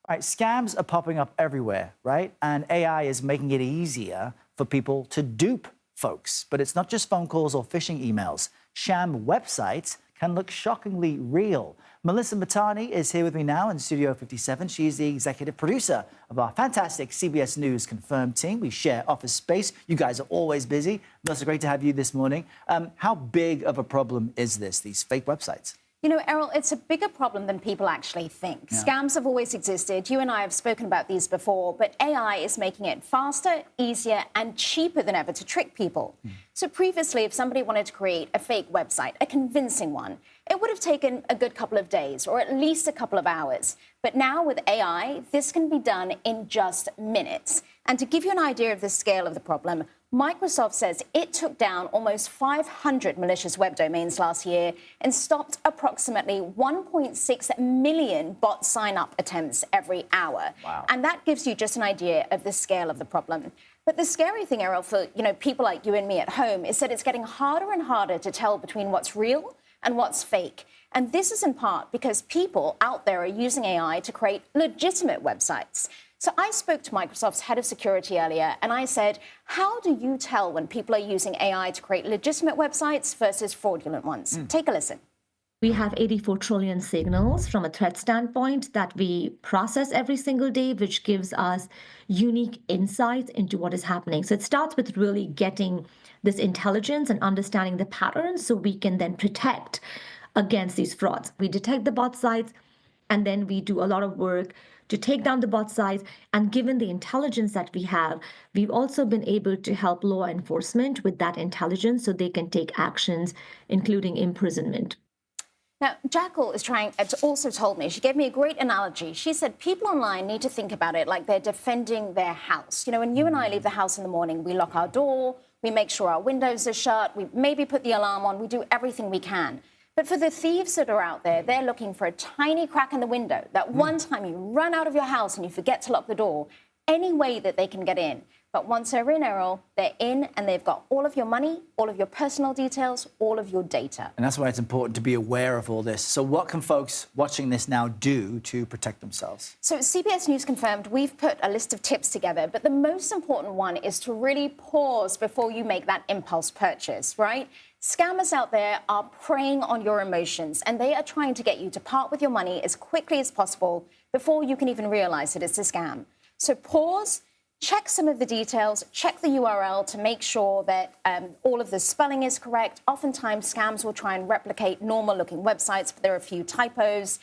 All right, scams are popping up everywhere, right? And AI is making it easier for people to dupe folks. But it's not just phone calls or phishing emails. Sham websites can look shockingly real. Melissa Matani is here with me now in Studio 57. She's the executive producer of our fantastic CBS News Confirmed team. We share office space. You guys are always busy. Melissa, great to have you this morning. How big of a problem is this, these fake websites? You know, Errol, it's a bigger problem than people actually think. Yeah. Scams have always existed. You and I have spoken about these before, but AI is making it faster, easier, and cheaper than ever to trick people. So previously, if somebody wanted to create a fake website, a convincing one, it would have taken a good couple of days or at least a couple of hours. But now with AI, this can be done in just minutes. And to give you an idea of the scale of the problem, Microsoft says it took down almost 500 malicious web domains last year and stopped approximately 1.6 million bot sign-up attempts every hour. Wow. And that gives you just an idea of the scale of the problem. But the scary thing, Errol, for people like you and me at home is that it's getting harder and harder to tell between what's real and what's fake. And this is in part because people out there are using AI to create legitimate websites. So I spoke to Microsoft's head of security earlier, and I said, how do you tell when people are using AI to create legitimate websites versus fraudulent ones? Take a listen. We have 84 trillion signals from a threat standpoint that we process every single day, which gives us unique insights into what is happening. So it starts with really getting this intelligence and understanding the patterns so we can then protect against these frauds. We detect the bot sites, and then we do a lot of work to take down the bot sites. And given the intelligence that we have, we've also been able to help law enforcement with that intelligence so they can take actions, including imprisonment. Now, Jackal also told me, she gave me a great analogy. She said people online need to think about it like they're defending their house. You know, when you and I leave the house in the morning, we lock our door, we make sure our windows are shut, we maybe put the alarm on, we do everything we can. But for the thieves that are out there, they're looking for a tiny crack in the window. That one time you run out of your house and you forget to lock the door, any way that they can get in. But once they're in, Errol, they're in and they've got all of your money, all of your personal details, all of your data. And that's why it's important to be aware of all this. So what can folks watching this now do to protect themselves? So CBS News Confirmed, we've put a list of tips together, but the most important one is to really pause before you make that impulse purchase, right? Scammers out there are preying on your emotions, and they are trying to get you to part with your money as quickly as possible before you can even realize that it's a scam. So pause, check some of the details, check the URL to make sure that all of the spelling is correct. Oftentimes, scams will try and replicate normal-looking websites, but there are a few typos.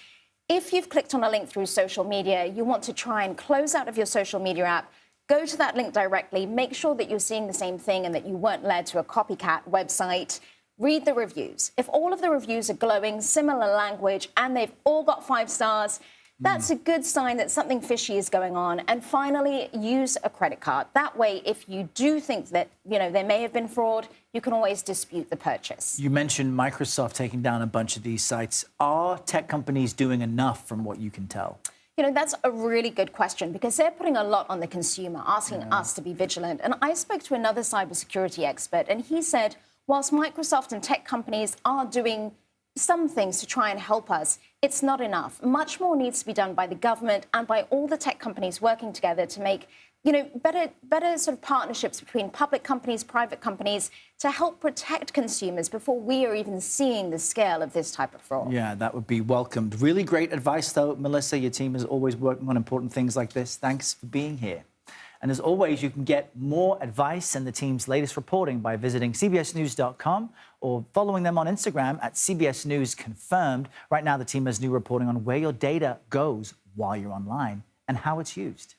If you've clicked on a link through social media, you want to try and close out of your social media app, go to that link directly, make sure that you're seeing the same thing and that you weren't led to a copycat website. Read the reviews. If all of the reviews are glowing, similar language, and they've all got 5 stars, that's a good sign that something fishy is going on. And finally, use a credit card. That way, if you do think that, there may have been fraud, you can always dispute the purchase. You mentioned Microsoft taking down a bunch of these sites. Are tech companies doing enough from what you can tell? That's a really good question because they're putting a lot on the consumer, asking us to be vigilant. And I spoke to another cybersecurity expert, and he said, whilst Microsoft and tech companies are doing some things to try and help us, it's not enough. Much more needs to be done by the government and by all the tech companies working together to make better sort of partnerships between public companies, private companies, to help protect consumers before we are even seeing the scale of this type of fraud. Yeah, that would be welcomed. Really great advice, though, Melissa. Your team is always working on important things like this. Thanks for being here. And as always, you can get more advice and the team's latest reporting by visiting cbsnews.com or following them on Instagram at CBS News Confirmed. Right now, the team has new reporting on where your data goes while you're online and how it's used.